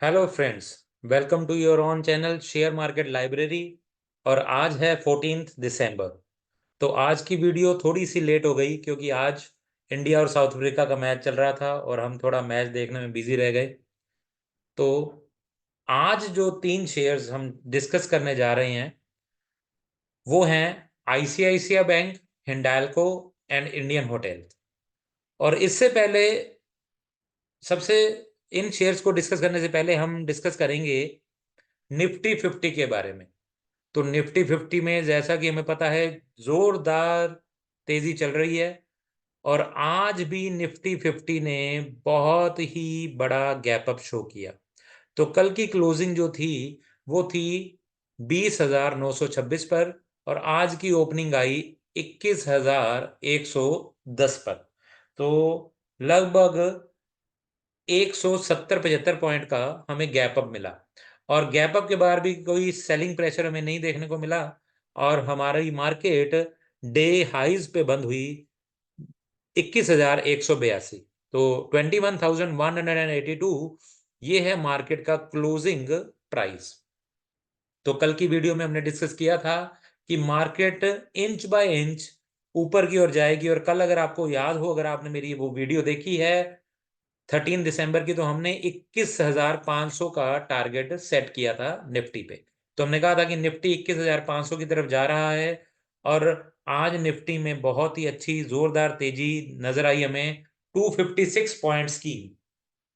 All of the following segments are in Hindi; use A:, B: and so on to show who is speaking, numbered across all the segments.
A: Hello friends, welcome to your own channel share market library. और आज है 14 दिसंबर। तो आज की वीडियो थोड़ी सी लेट हो गई क्योंकि आज इंडिया और साउथ अफ्रीका का मैच चल रहा था और हम थोड़ा मैच देखने में बिजी रह गए। तो आज जो तीन शेयर्स हम डिस्कस करने जा रहे हैं वो हैं ICICI bank, Hindalco and Indian hotel. और इससे पहले सबसे इन शेयर्स को डिस्कस करने से पहले हम डिस्कस करेंगे निफ्टी 50 के बारे में। तो निफ्टी 50 में जैसा कि हमें पता है जोरदार तेजी चल रही है। और आज भी निफ्टी 50 ने बहुत ही बड़ा गैप अप शो किया। तो कल की क्लोजिंग जो थी वो थी 20,926 पर और आज की ओपनिंग आई 21,110 पर। तो लगभग 170-75 पॉइंट का हमें गैप अप मिला। और गैप अप के बाद भी कोई सेलिंग प्रेशर हमें नहीं देखने को मिला। और हमारी मार्केट डे हाइज पे बंद हुई 21,182। तो 21,182 ये है मार्केट का क्लोजिंग प्राइस। तो कल की वीडियो में हमने डिस्कस किया था कि मार्केट इंच बाय इंच ऊपर की ओर जाएगी। और कल अगर आपको याद हो, अगर आपने मेरी वो वीडियो देखी है 13 दिसंबर की, तो हमने 21,500 का टारगेट सेट किया था निफ्टी पे। तो हमने कहा था कि निफ्टी 21,500 की तरफ जा रहा है। और आज निफ्टी में बहुत ही अच्छी जोरदार तेजी नजर आई हमें। 256 पॉइंट्स की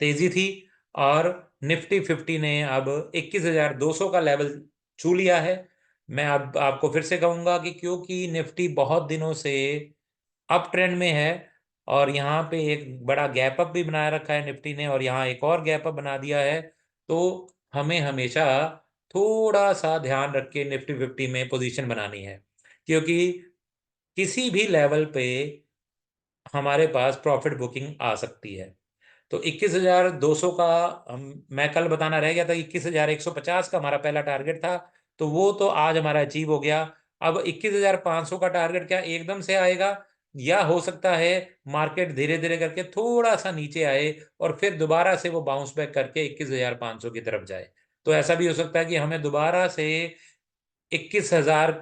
A: तेजी थी। और निफ्टी 50 ने अब 21,200 का लेवल छू लिया है। मैं अब आपको फिर से कहूंगा कि क्योंकि निफ्टी बहुत दिनों से अप ट्रेंड में है और यहाँ पे एक बड़ा गैप अप भी बनाए रखा है निफ्टी ने, और यहाँ एक और गैप अप बना दिया है। तो हमें हमेशा थोड़ा सा ध्यान रख के निफ्टी 50 में पोजीशन बनानी है, क्योंकि किसी भी लेवल पे हमारे पास प्रॉफिट बुकिंग आ सकती है। तो 21,200 का मैं कल बताना रह गया था, 21,150 का हमारा पहला टारगेट था। तो वो तो आज हमारा अचीव हो गया। अब 21,500 का टारगेट क्या एकदम से आएगा, या हो सकता है मार्केट धीरे धीरे करके थोड़ा सा नीचे आए और फिर दोबारा से वो बाउंस बैक करके 21,500 की तरफ जाए। तो ऐसा भी हो सकता है कि हमें दोबारा से 21,000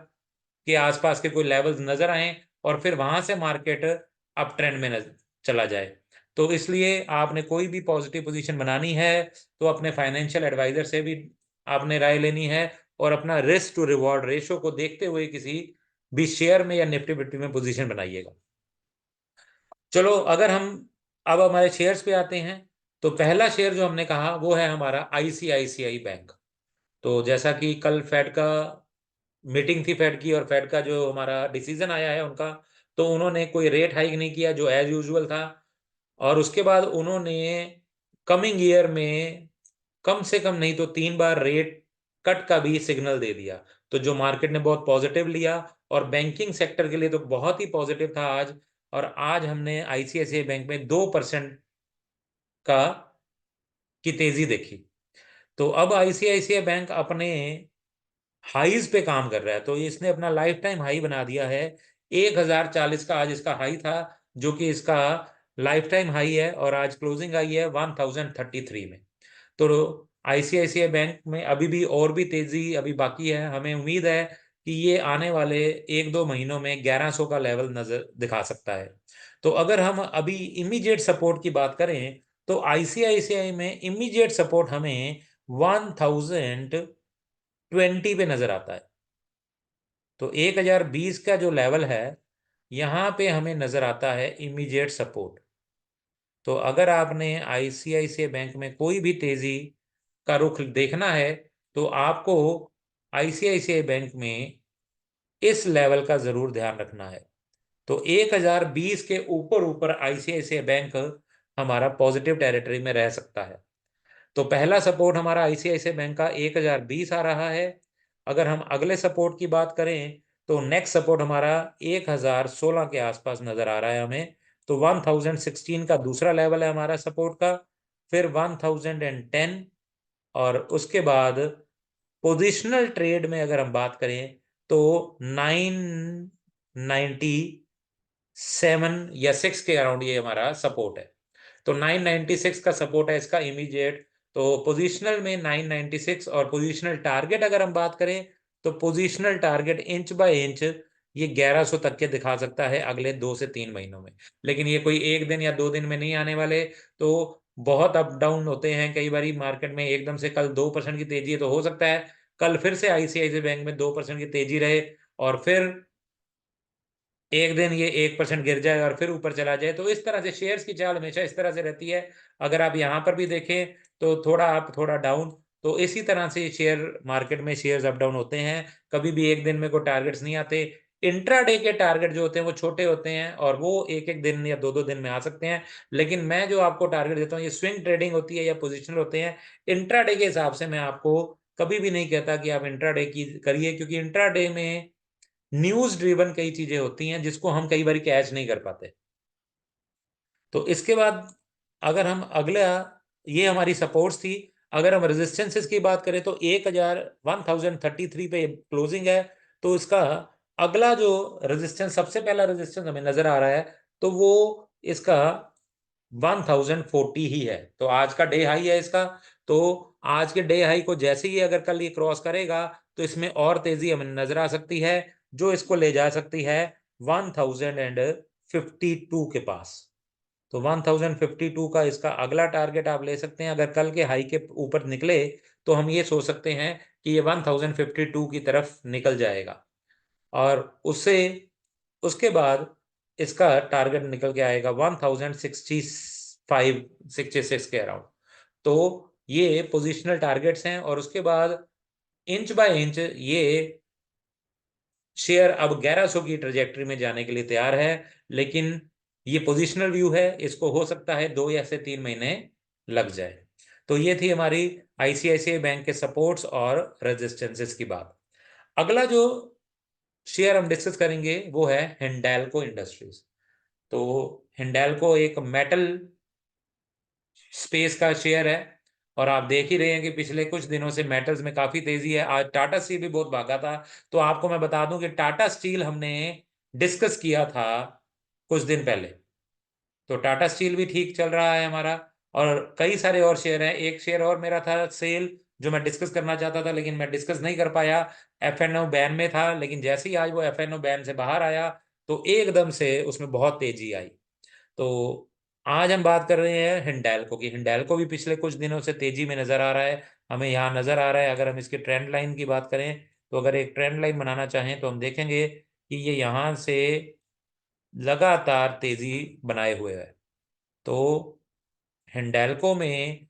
A: के आसपास के कोई लेवल्स नजर आए और फिर वहां से मार्केट अप ट्रेंड में चला जाए। तो इसलिए आपने कोई भी पॉजिटिव पोजीशन बनानी है तो अपने फाइनेंशियल एडवाइजर से भी आपने राय लेनी है, और अपना रिस्क टू रिवॉर्ड रेशो को देखते हुए किसी भी शेयर में या निफ्टी फिफ्टी में पोजीशन बनाइएगा। चलो, अगर हम अब हमारे शेयर्स पे आते हैं, तो पहला शेयर जो हमने कहा वो है हमारा आईसीआईसीआई बैंक। तो जैसा कि कल फेड का मीटिंग थी, फेड की, और फेड का जो हमारा डिसीजन आया है उनका, तो उन्होंने कोई रेट हाइक नहीं किया जो एज यूजुअल था। और उसके बाद उन्होंने कमिंग ईयर में कम से कम नहीं तो 3 बार रेट कट का भी सिग्नल दे दिया। तो जो मार्केट ने बहुत पॉजिटिव लिया, और बैंकिंग सेक्टर के लिए तो बहुत ही पॉजिटिव था आज। और आज हमने आईसीआईसीआई बैंक में 2% का की तेजी देखी। तो अब आईसीआईसीआई बैंक अपने हाईज पे काम कर रहा है। तो इसने अपना लाइफ टाइम हाई बना दिया है। 1,040 का आज इसका हाई था, जो कि इसका लाइफ टाइम हाई है। और आज क्लोजिंग आई है 1,033 में। तो आईसीआईसीआई बैंक में अभी भी और भी तेजी अभी बाकी है। हमें उम्मीद है कि ये आने वाले 1-2 महीनों में 1,100 का लेवल नजर दिखा सकता है। तो अगर हम अभी इमीडिएट सपोर्ट की बात करें, तो आईसीआईसीआई में इमीडिएट सपोर्ट हमें 1,020 पे नजर आता है। तो 1,020 का जो लेवल है, यहाँ पे हमें नजर आता है इमीडिएट सपोर्ट। तो अगर आपने आईसीआईसीआई बैंक में कोई भी तेजी का रुख देखना है, तो आपको आईसीआईसीआई बैंक में इस लेवल का जरूर ध्यान रखना है। तो 1,020 के ऊपर ऊपर आईसीआईसीआई बैंक हमारा पॉजिटिव टेरिटरी में रह सकता है। तो पहला सपोर्ट हमारा आईसीआईसीआई बैंक का 1,020 आ रहा है। अगर हम अगले सपोर्ट की बात करें, तो नेक्स्ट सपोर्ट हमारा 1,016 के आसपास नजर आ रहा है हमें। तो 1,016 का दूसरा लेवल है हमारा सपोर्ट का। फिर 1,010, और उसके बाद पोजिशनल ट्रेड में अगर हम बात करें तो 997 या 6 के अराउंड ये हमारा सपोर्ट है। तो 996 का सपोर्ट है इसका इमीडिएट। तो पोजीशनल में 996 और पोजीशनल टारगेट अगर हम बात करें तो positional target inch by inch ये 1100 तक के दिखा सकता है अगले 2 से 3 महीनों में। लेकिन ये कोई एक दिन या 2 दिन में नहीं आने वाले। तो बहुत अप डाउन होते हैं कई बार मार्केट में। एकदम से कल 2% की तेजी है तो हो सकता है कल फिर से आईसीआईसीआई बैंक में 2% की तेजी रहे और फिर एक दिन ये 1% गिर जाए और फिर ऊपर चला जाए। तो इस तरह से शेयर्स की चाल हमेशा इस तरह से रहती है। अगर आप यहाँ पर भी देखें तो थोड़ा अप थोड़ा डाउन। तो इसी तरह से शेयर मार्केट में शेयर्स अप डाउन होते हैं। कभी भी एक दिन में कोई टारगेट्स नहीं आते। इंट्राडे के टारगेट जो होते हैं वो छोटे होते हैं और वो एक एक दिन या दो दो दिन में आ सकते हैं। लेकिन मैं जो आपको टारगेट देता हूँ ये स्विंग ट्रेडिंग होती है या पोजिशनल होते हैं। इंट्राडे के हिसाब से मैं आपको कभी भी नहीं कहता कि आप इंट्राडे की करिए, क्योंकि इंट्राडे में न्यूज ड्रिवन कई चीजें होती हैं जिसको हम कई बार कैच नहीं कर पाते। तो इसके बाद अगर हम अगला, ये हमारी सपोर्ट्स थी। अगर हम रेजिस्टेंसेस की बात करें तो 1033 पे क्लोजिंग है। तो इसका अगला जो रेजिस्टेंस, सबसे पहला रेजिस्टेंस हमें नजर आ रहा है तो वो इसका 1040 ही है। तो आज का डे हाई है इसका। तो आज के डे हाई को जैसे ही अगर कल ये क्रॉस करेगा तो इसमें और तेजी हमें नजर आ सकती है जो इसको ले जा सकती है 1052 के पास। तो 1052 का इसका अगला टारगेट आप ले सकते हैं। अगर कल के हाई के ऊपर निकले तो हम ये सोच सकते हैं कि ये 1052 की तरफ निकल जाएगा और उससे उसके बाद इसका टारगेट निकल के आएगा 1065 66 के अराउंड। तो ये पोजिशनल टारगेट्स हैं और उसके बाद इंच बाय इंच ये शेयर अब 1100 की ट्रेजेक्टरी में जाने के लिए तैयार है। लेकिन ये पोजिशनल व्यू है, इसको हो सकता है 2 या 3 महीने लग जाए। तो ये थी हमारी आईसीआईसीआई बैंक के सपोर्ट्स और रेजिस्टेंसेस की बात। अगला जो शेयर हम डिस्कस करेंगे वो है हिंडाल्को इंडस्ट्रीज। तो हिंडाल्को एक मेटल स्पेस का शेयर है और आप देख ही रहे हैं कि पिछले कुछ दिनों से मेटल्स में काफी तेजी है। आज टाटा स्टील भी बहुत भागा था। तो आपको मैं बता दूं कि टाटा स्टील हमने डिस्कस किया था कुछ दिन पहले। तो टाटा स्टील भी ठीक चल रहा है हमारा। और कई सारे और शेयर हैं। एक शेयर और मेरा था सेल जो मैं डिस्कस करना चाहता था लेकिन मैं डिस्कस नहीं कर पाया। एफएनओ बैन में था, लेकिन जैसे ही आज वो एफएनओ बैन से बाहर आया तो एकदम से उसमें बहुत तेजी आई। तो आज हम बात कर रहे हैं हिंडाल्को की। हिंडाल्को भी पिछले कुछ दिनों से तेजी में नजर आ रहा है। हमें यहाँ नजर आ रहा है, अगर हम इसकी ट्रेंड लाइन की बात करें तो अगर एक ट्रेंड लाइन बनाना चाहें तो हम देखेंगे कि ये यहाँ से लगातार तेजी बनाए हुए है। तो हिंडाल्को में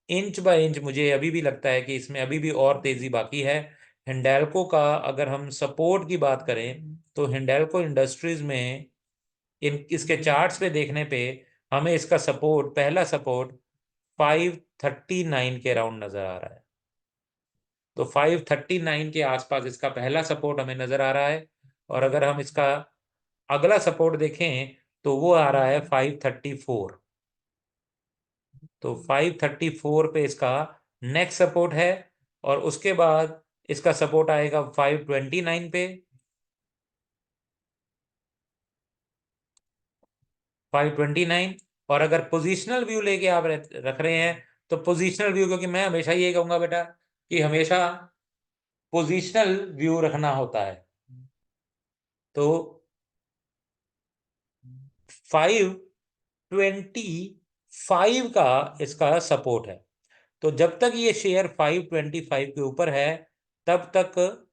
A: इंच बाय इंच मुझे अभी भी लगता है कि इसमें अभी भी और तेजी बाकी है। हिंडाल्को का अगर हम सपोर्ट की बात करें तो हिंडाल्को इंडस्ट्रीज में इन इसके चार्ट्स पे देखने पे हमें इसका सपोर्ट, पहला सपोर्ट 539 के अराउंड नजर आ रहा है। तो 539 के आसपास इसका पहला सपोर्ट हमें नजर आ रहा है। और अगर हम इसका अगला सपोर्ट देखें तो वो आ रहा है 534। तो 534 पे इसका नेक्स्ट सपोर्ट है और उसके बाद इसका सपोर्ट आएगा 529 पे, 529। और अगर पोजिशनल व्यू लेके आप रख रहे हैं तो पोजिशनल व्यू, क्योंकि मैं हमेशा ये कहूंगा बेटा कि हमेशा पोजिशनल व्यू रखना होता है। तो 525 का इसका सपोर्ट है। तो जब तक ये शेयर 525 के ऊपर है तब तक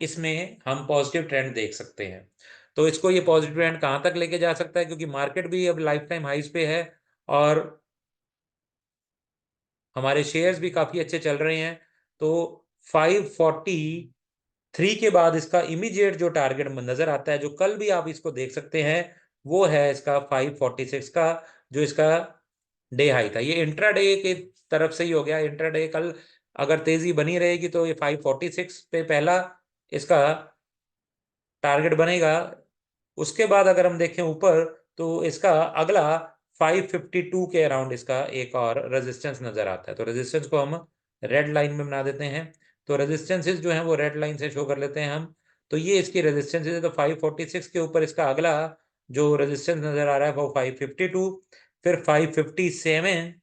A: इसमें हम पॉजिटिव ट्रेंड देख सकते हैं। तो इसको ये पॉजिटिव ट्रेंड कहाँ तक लेके जा सकता है, क्योंकि मार्केट भी अब लाइफ टाइम हाइस पे है और हमारे शेयर्स भी काफी अच्छे चल रहे हैं। तो 543 के बाद इसका इमीडिएट जो टारगेट नजर आता है, जो कल भी आप इसको देख सकते हैं, वो है इसका 546 का, जो इसका डे हाई था। ये इंट्राडे के तरफ से ही हो गया। इंट्राडे कल अगर तेजी बनी रहेगी तो ये 546 पे पहला इसका टारगेट बनेगा। उसके बाद अगर हम देखें ऊपर तो इसका अगला 552 के अराउंड इसका एक और रेजिस्टेंस नजर आता है। तो रेजिस्टेंस को हम रेड लाइन में बना देते हैं। तो रेजिस्टेंसेस जो हैं वो रेड लाइन से शो कर लेते हैं हम। तो ये इसकी रेजिस्टेंसेस है। तो 546 के ऊपर इसका अगला जो रेजिस्टेंस नजर आ रहा है वो 552, फिर 557,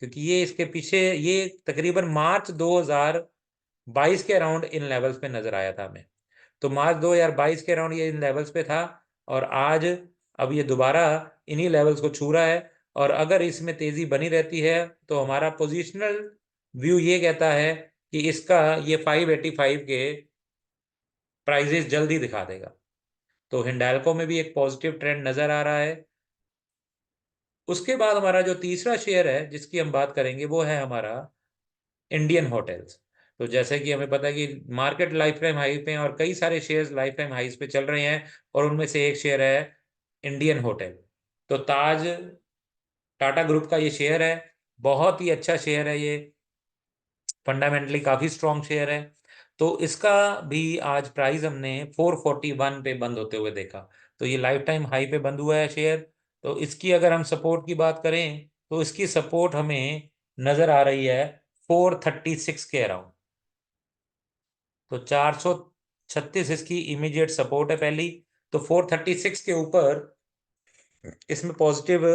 A: क्योंकि ये इसके पीछे ये तकरीबन मार्च 2022 के अराउंड इन लेवल्स पे नजर आया था हमें। तो मार्च 2022 के अराउंड ये इन लेवल्स पे था और आज अब ये दोबारा इन्हीं लेवल्स को छू रहा है। और अगर इसमें तेजी बनी रहती है तो हमारा पोजिशनल व्यू ये कहता है कि इसका ये 585 के प्राइजेस जल्दी दिखा देगा। तो हिंडाल्को में भी एक पॉजिटिव ट्रेंड नजर आ रहा है। उसके बाद हमारा जो तीसरा शेयर है जिसकी हम बात करेंगे वो है हमारा इंडियन होटल्स। तो जैसे कि हमें पता है कि मार्केट लाइफ टाइम हाई पे हैं और कई सारे शेयर्स लाइफ टाइम हाईज पे चल रहे हैं और उनमें से एक शेयर है इंडियन होटल। तो ताज टाटा ग्रुप का ये शेयर है, बहुत ही अच्छा शेयर है ये, फंडामेंटली काफी स्ट्रॉन्ग शेयर है। तो इसका भी आज प्राइस हमने 441 पे बंद होते हुए देखा। तो ये लाइफ टाइम हाई पे बंद हुआ है शेयर। तो इसकी अगर हम सपोर्ट की बात करें तो इसकी सपोर्ट हमें नजर आ रही है 436 के अराउंड। तो 436 इसकी इमीडिएट सपोर्ट है पहली। तो 436 के ऊपर इसमें पॉजिटिव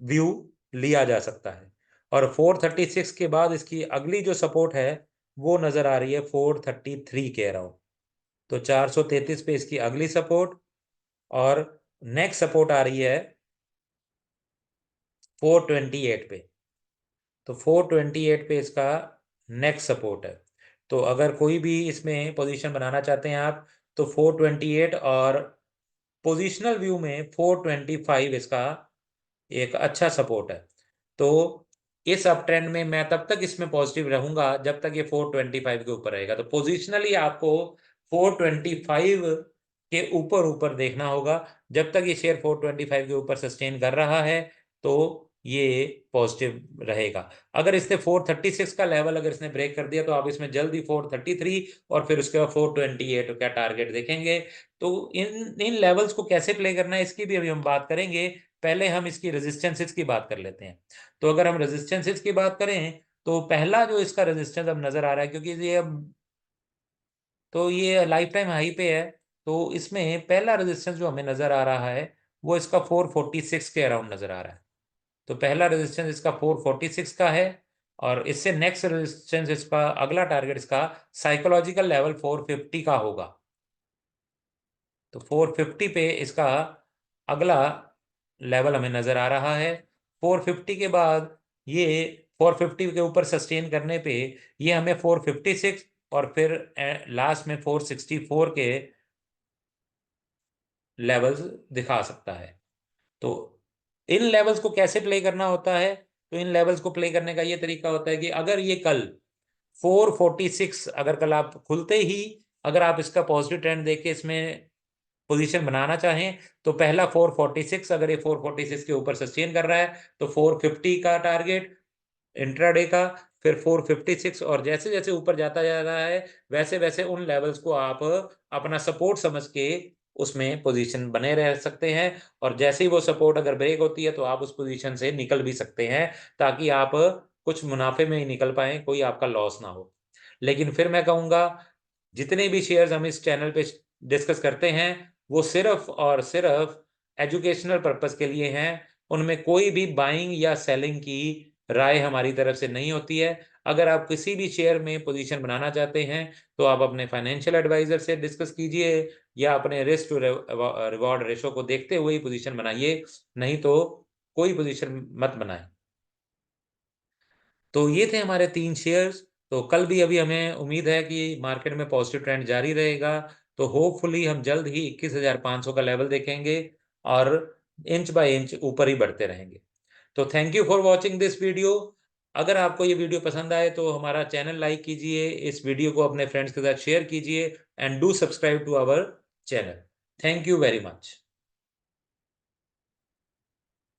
A: व्यू लिया जा सकता है। और 436 के बाद इसकी अगली जो सपोर्ट है वो नजर आ रही है 433 के अराउंड। तो 433 पे इसकी अगली सपोर्ट और नेक्स्ट सपोर्ट आ रही है 428 पे। तो 428 पे इसका नेक्स्ट सपोर्ट है। तो अगर कोई भी इसमें पोजीशन बनाना चाहते हैं आप तो 428 और पोजीशनल व्यू में 425 इसका एक अच्छा सपोर्ट है। तो इस अप ट्रेंड में मैं तब तक इसमें पॉजिटिव रहूंगा जब तक ये 425 के ऊपर रहेगा। तो पोजिशनली आपको 425 के ऊपर ऊपर देखना होगा। जब तक ये शेयर 425 के ऊपर सस्टेन कर रहा है तो ये पॉजिटिव रहेगा। अगर इसने 436 का लेवल अगर इसने ब्रेक कर दिया तो आप इसमें जल्दी 433 और फिर उसके बाद 428 का टारगेट देखेंगे। तो इन इन लेवल्स को कैसे प्ले करना है इसकी भी अभी हम बात करेंगे। पहले हम इसकी रेजिस्टेंसेस की बात कर लेते हैं। तो अगर हम रेजिस्टेंसेस की बात करें तो पहला जो इसका रेजिस्टेंस अब नजर आ रहा है, क्योंकि ये अब तो ये लाइफ टाइम हाई पे है, तो इसमें पहला रेजिस्टेंस जो हमें नजर आ रहा है वो इसका 446 के अराउंड नजर आ रहा है। तो पहला रेजिस्टेंस इसका 446 का है और इससे नेक्स्ट रेजिस्टेंस इसका अगला टारगेट इसका साइकोलॉजिकल लेवल 450 का होगा। तो 450 पे इसका अगला लेवल हमें नजर आ रहा है। 450 के बाद ये 450 के ऊपर सस्टेन करने पे ये हमें 456 और फिर लास्ट में 464 के लेवल्स दिखा सकता है। तो इन लेवल्स को कैसे प्ले करना होता है? तो इन लेवल्स को प्ले करने का ये तरीका होता है कि अगर ये कल 446 अगर कल आप खुलते ही अगर आप इसका पॉजिटिव ट्रेंड देख के इसमें पोजीशन बनाना चाहें तो पहला 446, अगर ये 446 के ऊपर सस्टेन कर रहा है तो 450 का टारगेट इंट्राडे का, फिर 456 और जैसे जैसे ऊपर जाता जा रहा है वैसे वैसे उन लेवल्स को आप अपना सपोर्ट समझ के उसमें पोजीशन बने रह सकते हैं। और जैसे ही वो सपोर्ट अगर ब्रेक होती है तो आप उस पोजीशन से निकल भी सकते हैं ताकि आप कुछ मुनाफे में ही निकल पाए, कोई आपका लॉस ना हो। लेकिन फिर मैं कहूंगा जितने भी शेयर्स हम इस चैनल पे डिस्कस करते हैं वो सिर्फ और सिर्फ एजुकेशनल पर्पस के लिए हैं। उनमें कोई भी बाइंग या सेलिंग की राय हमारी तरफ से नहीं होती है। अगर आप किसी भी शेयर में पोजीशन बनाना चाहते हैं तो आप अपने फाइनेंशियल एडवाइजर से डिस्कस कीजिए या अपने रिस्क टू रिवॉर्ड रेशो को देखते हुए ही पोजीशन बनाइए, नहीं तो कोई पोजीशन मत बनाएं। तो ये थे हमारे 3 शेयर्स। तो कल भी अभी हमें उम्मीद है कि मार्केट में पॉजिटिव ट्रेंड जारी रहेगा। तो होपफुली हम जल्द ही 21,500 का लेवल देखेंगे और इंच बाय इंच ऊपर ही बढ़ते रहेंगे। तो thank you for watching this video. अगर आपको ये वीडियो पसंद आए तो हमारा चैनल लाइक कीजिए, इस वीडियो को अपने फ्रेंड्स के साथ शेयर कीजिए and do subscribe to our channel. Thank you very much.